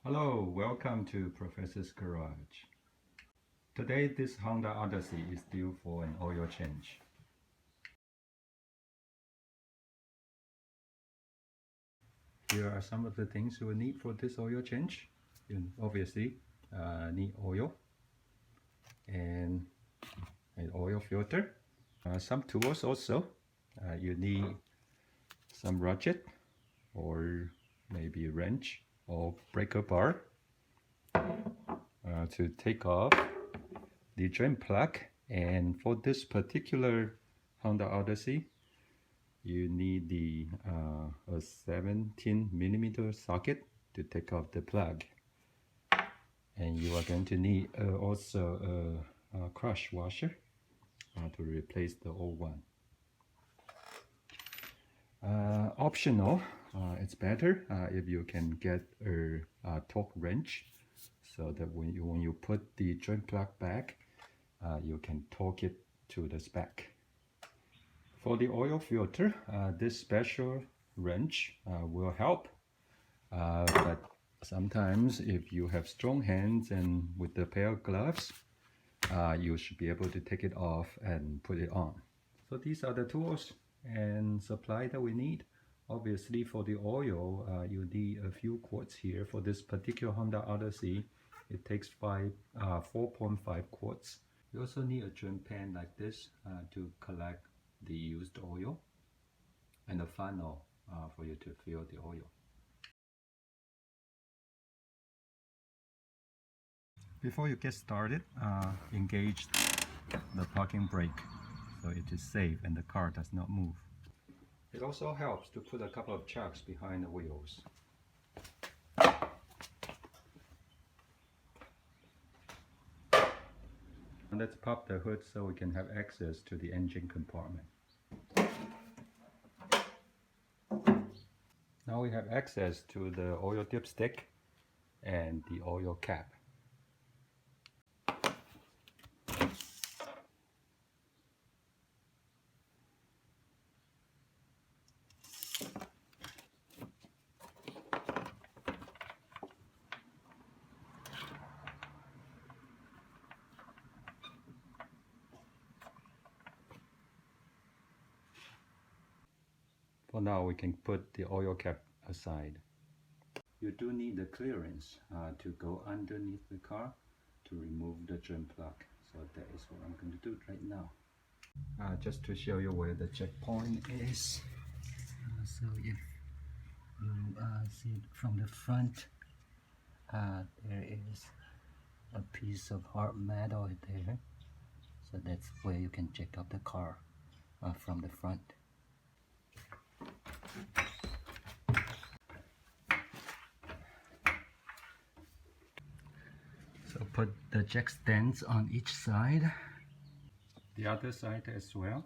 Hello, welcome to Professor's Garage. Today this Honda Odyssey is due for an oil change. Here are some of the things you will need for this oil change. You obviously need oil and an oil filter. Some tools also. You need some ratchet or maybe a wrench or breaker bar to take off the drain plug. And for this particular Honda Odyssey, you need a 17mm socket to take off the plug, and you are going to need also a crush washer to replace the old one. Optional, it's better if you can get a torque wrench, so that when you put the drain plug back, you can torque it to the spec. For the oil filter, this special wrench will help, but sometimes if you have strong hands and with a pair of gloves, you should be able to take it off and put it on. So these are the tools and supply that we need. Obviously for the oil, you need a few quarts here. For this particular Honda Odyssey, it takes 4.5 quarts. You also need a drain pan like this to collect the used oil, and a funnel for you to fill the oil. Before you get started, engage the parking brake so it is safe and the car does not move. It also helps to put a couple of chocks behind the wheels. And let's pop the hood so we can have access to the engine compartment. Now we have access to the oil dipstick and the oil cap. For now, we can put the oil cap aside. You do need the clearance to go underneath the car to remove the drain plug. So that is what I'm going to do right now. Just to show you where the checkpoint is. So if you see it from the front, there is a piece of hard metal there. So that's where you can check out the car from the front. So put the jack stands on each side, the other side as well.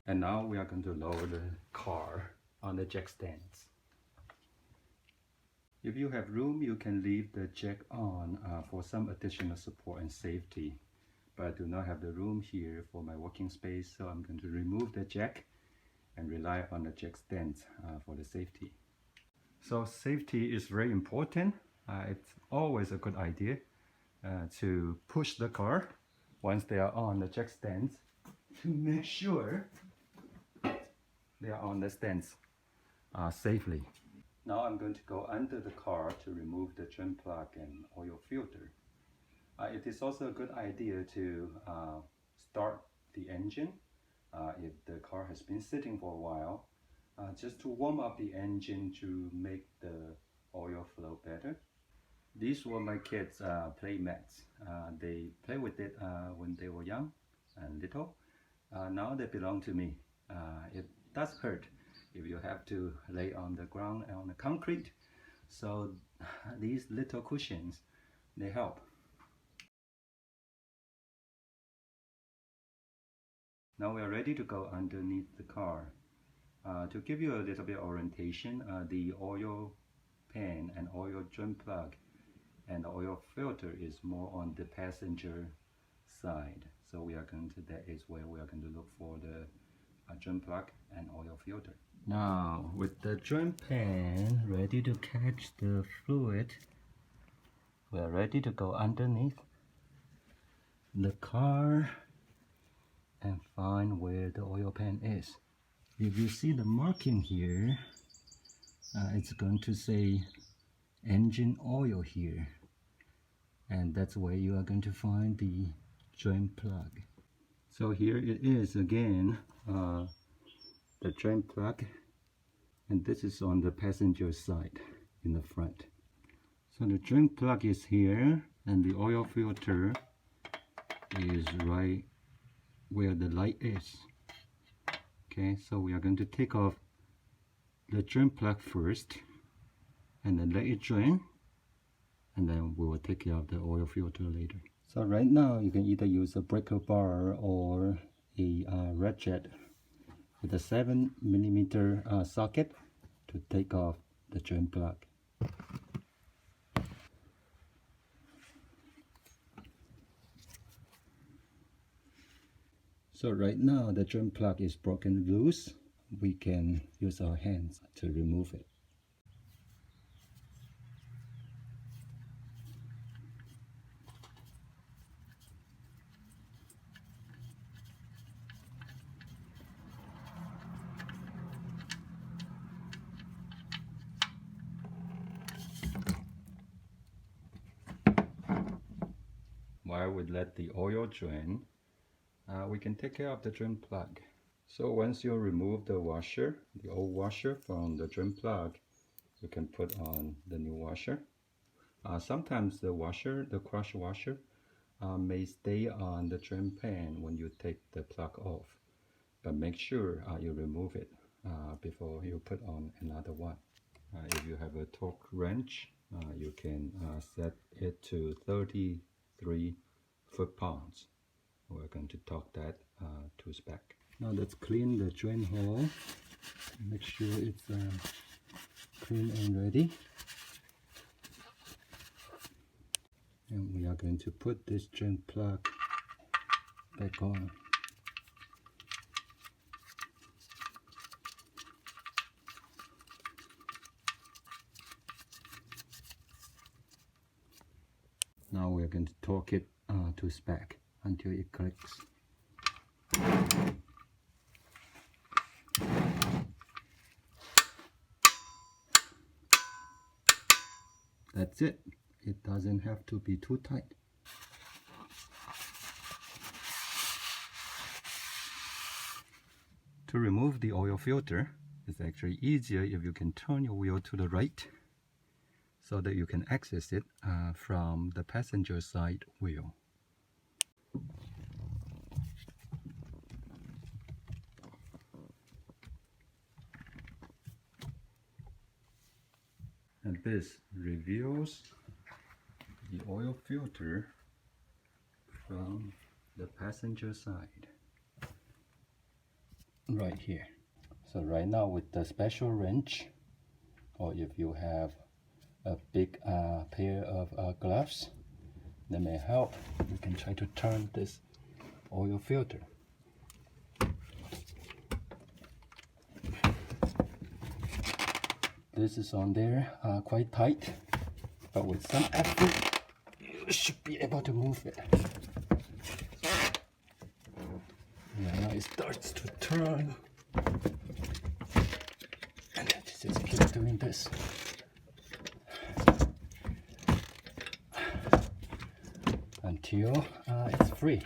And now we are going to lower the car on the jack stands. If you have room, you can leave the jack on for some additional support and safety. But I do not have the room here for my working space, so I'm going to remove the jack and rely on the jack stands for the safety. So safety is very important. It's always a good idea to push the car once they are on the jack stands to make sure they are on the stands safely. Now I'm going to go under the car to remove the drain plug and oil filter. It is also a good idea to start the engine if the car has been sitting for a while, just to warm up the engine to make the oil flow better. These were my kids' play mats. They play with it when they were young and little. Now they belong to me. It does hurt if you have to lay on the ground on the concrete. So these little cushions, they help. Now we are ready to go underneath the car. To give you a little bit of orientation, the oil pan and oil drain plug and the oil filter is more on the passenger side. So that is where we are going to look for the drain plug and oil filter. Now with the drain pan ready to catch the fluid, we are ready to go underneath the car and find where the oil pan is. If you see the marking here, it's going to say engine oil here, and that's where you are going to find the drain plug. So here it is again, the drain plug, and this is on the passenger side in the front. So the drain plug is here, and the oil filter is right where the light is. Okay, so we are going to take off the drain plug first and then let it drain, and then we will take care of the oil filter later. So right now you can either use a breaker bar or a Rachet with a 7mm socket to take off the drain plug. So right now the drain plug is broken loose. We can use our hands to remove it. While we let the oil drain, we can take care of the drain plug. So once you remove the washer, the old washer from the drain plug, you can put on the new washer. Sometimes the washer, the crush washer, may stay on the drain pan when you take the plug off, but make sure you remove it before you put on another one. If you have a torque wrench, you can set it to 33 foot-pounds. We're going to torque that to spec. Now let's clean the drain hole. Make sure it's clean and ready. And we are going to put this drain plug back on. Now we are going to torque it to spec until it clicks. That's it. It doesn't have to be too tight. To remove the oil filter, it's actually easier if you can turn your wheel to the right so that you can access it from the passenger side wheel. And this reveals the oil filter from the passenger side right here. So right now with the special wrench, or if you have a big pair of gloves that may help, you can try to turn this oil filter. This is on there quite tight, but with some effort you should be able to move it. Yeah, now it starts to turn, and then just keep doing this until it's free.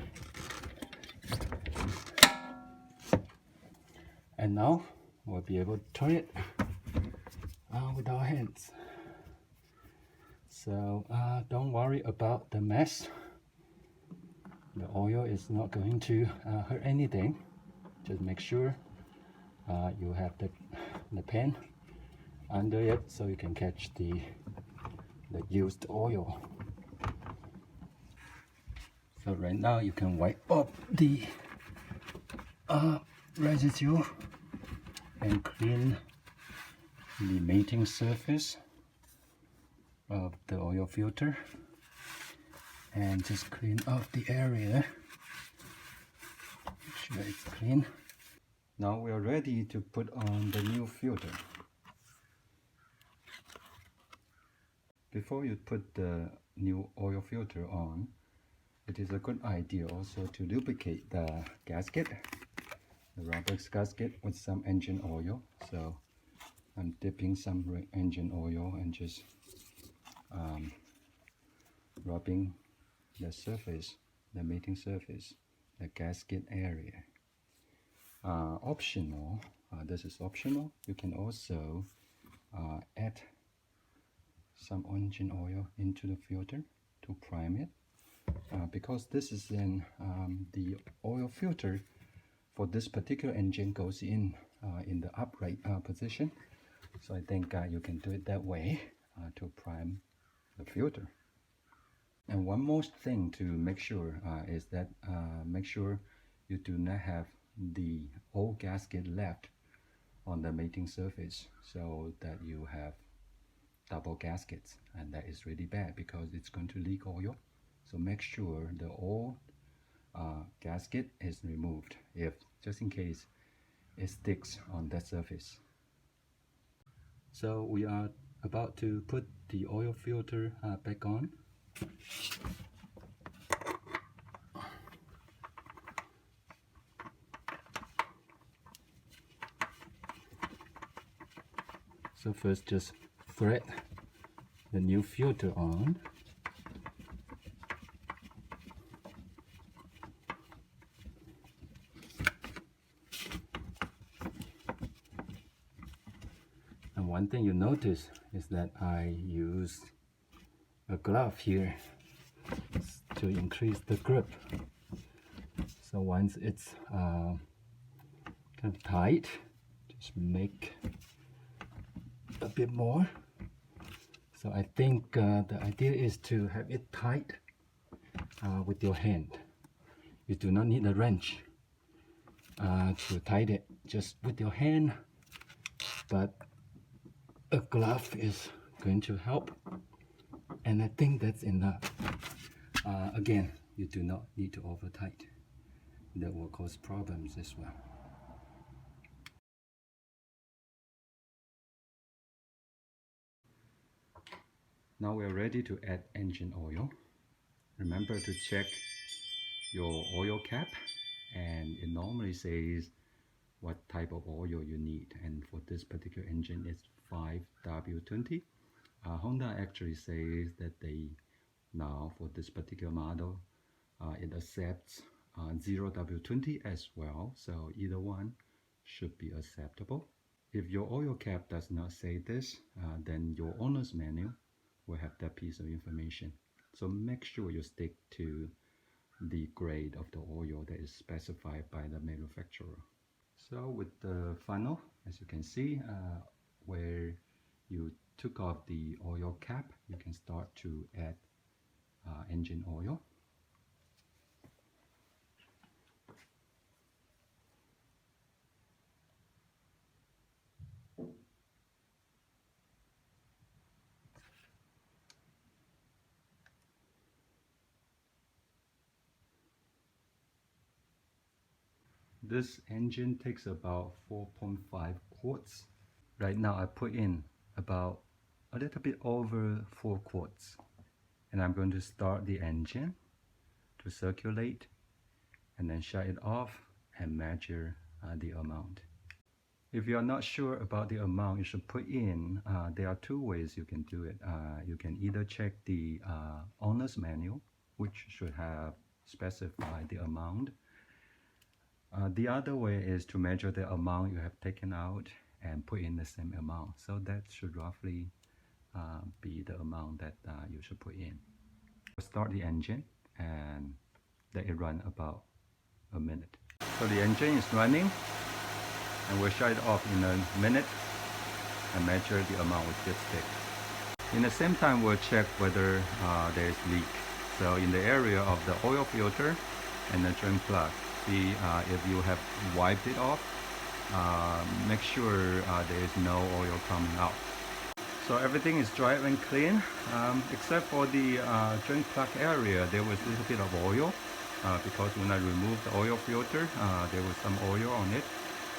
And now we'll be able to turn it with our hands. So don't worry about the mess. The oil is not going to hurt anything. Just make sure you have the pan under it so you can catch the used oil. So right now you can wipe up the residue and clean the mating surface of the oil filter, and just clean up the area. Make sure it's clean. Now we are ready to put on the new filter. Before you put the new oil filter on, it is a good idea also to lubricate the gasket, the rubber gasket, with some engine oil. So I'm dipping some engine oil and just rubbing the surface, the mating surface, the gasket area. Optional, this is optional. You can also add some engine oil into the filter to prime it. Because this is in the oil filter for this particular engine goes in the upright position. So I think you can do it that way to prime the filter. And one more thing to make sure is that make sure you do not have the old gasket left on the mating surface, so that you have double gaskets, and that is really bad because it's going to leak oil. So make sure the old gasket is removed, if just in case it sticks on that surface. So we are about to put the oil filter back on. So first just thread the new filter on. And one thing you notice is that I use a glove here to increase the grip. So once it's kind of tight, just make a bit more. So I think the idea is to have it tight with your hand. You do not need a wrench to tighten it, just with your hand, but a glove is going to help, and I think that's enough. Again, you do not need to over tight. That will cause problems as well. Now we are ready to add engine oil. Remember to check your oil cap, and it normally says what type of oil you need, and for this particular engine it's 5W20. Honda actually says that they now for this particular model it accepts 0W20 as well, so either one should be acceptable. If your oil cap does not say this, then your owner's manual will have that piece of information. So make sure you stick to the grade of the oil that is specified by the manufacturer. So with the funnel, as you can see, where you took off the oil cap, you can start to add engine oil. This engine takes about 4.5 quarts. Right now I put in about a little bit over 4 quarts. And I'm going to start the engine to circulate and then shut it off and measure the amount. If you are not sure about the amount you should put in, there are two ways you can do it. You can either check the owner's manual, which should have specified the amount. The other way is to measure the amount you have taken out and put in the same amount. So that should roughly be the amount that you should put in. Start the engine and let it run about a minute. So the engine is running, and we'll shut it off in a minute and measure the amount with this stick. In the same time, we'll check whether there is leak. So in the area of the oil filter and the drain plug, see if you have wiped it off, make sure there is no oil coming out. So everything is dry and clean, except for the drain plug area. There was a little bit of oil because when I removed the oil filter, there was some oil on it.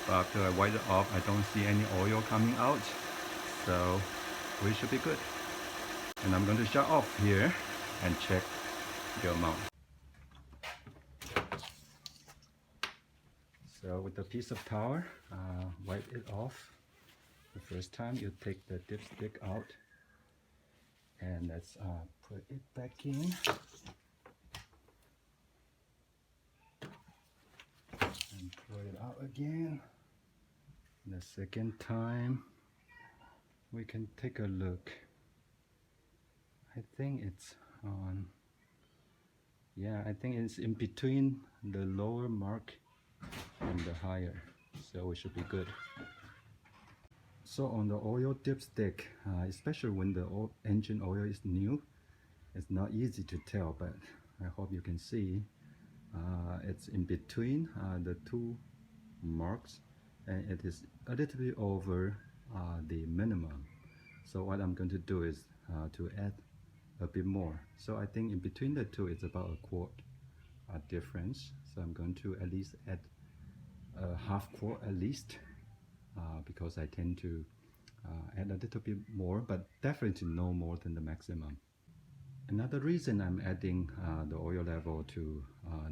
But after I wipe it off, I don't see any oil coming out, so we should be good. And I'm going to shut off here and check the amount. So with a piece of towel, wipe it off. The first time you take the dipstick out, and let's put it back in. And pull it out again. The second time, we can take a look. I think it's on, yeah, I think it's in between the lower mark and the higher, so we should be good. So on the oil dipstick, especially when the engine oil is new, it's not easy to tell, but I hope you can see it's in between the two marks, and it is a little bit over the minimum. So what I'm going to do is to add a bit more. So I think in between the two it's about a quart difference. So I'm going to at least add a half quart at least, because I tend to add a little bit more, but definitely no more than the maximum. Another reason I'm adding the oil level to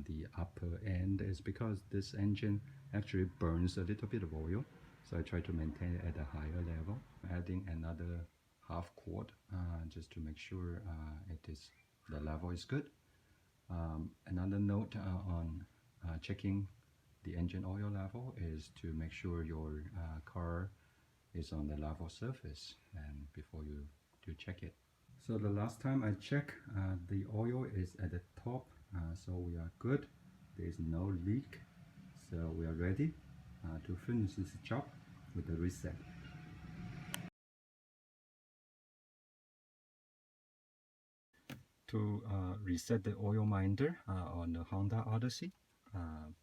the upper end is because this engine actually burns a little bit of oil, so I try to maintain it at a higher level. Adding another half quart just to make sure the level is good. Another note on checking the engine oil level is to make sure your car is on the level surface and before you do check it. So the last time I checked, the oil is at the top, so we are good. There is no leak, so we are ready to finish this job with the reset. To reset the oil minder on the Honda Odyssey,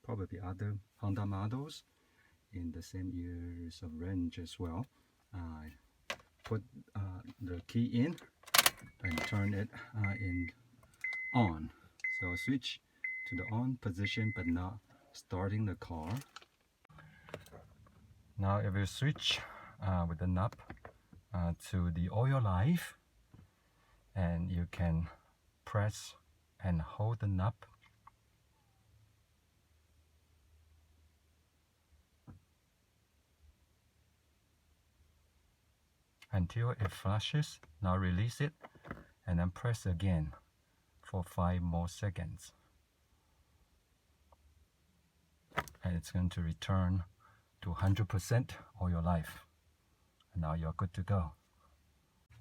probably other Honda models in the same years of range as well. Put the key in and turn it on. So switch to the on position, but not starting the car. Now if you switch with the knob to the oil life, and you can press and hold the knob until it flashes. Now release it and then press again for 5 more seconds, and it's going to return to 100% oil life, and now you're good to go.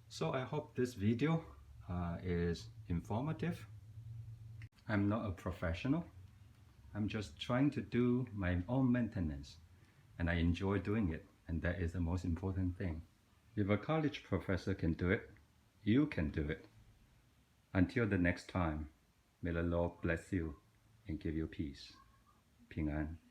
So I hope this video is informative. I'm not a professional. I'm just trying to do my own maintenance, and I enjoy doing it, and that is the most important thing. If a college professor can do it, you can do it. Until the next time, may the Lord bless you and give you peace. 平安。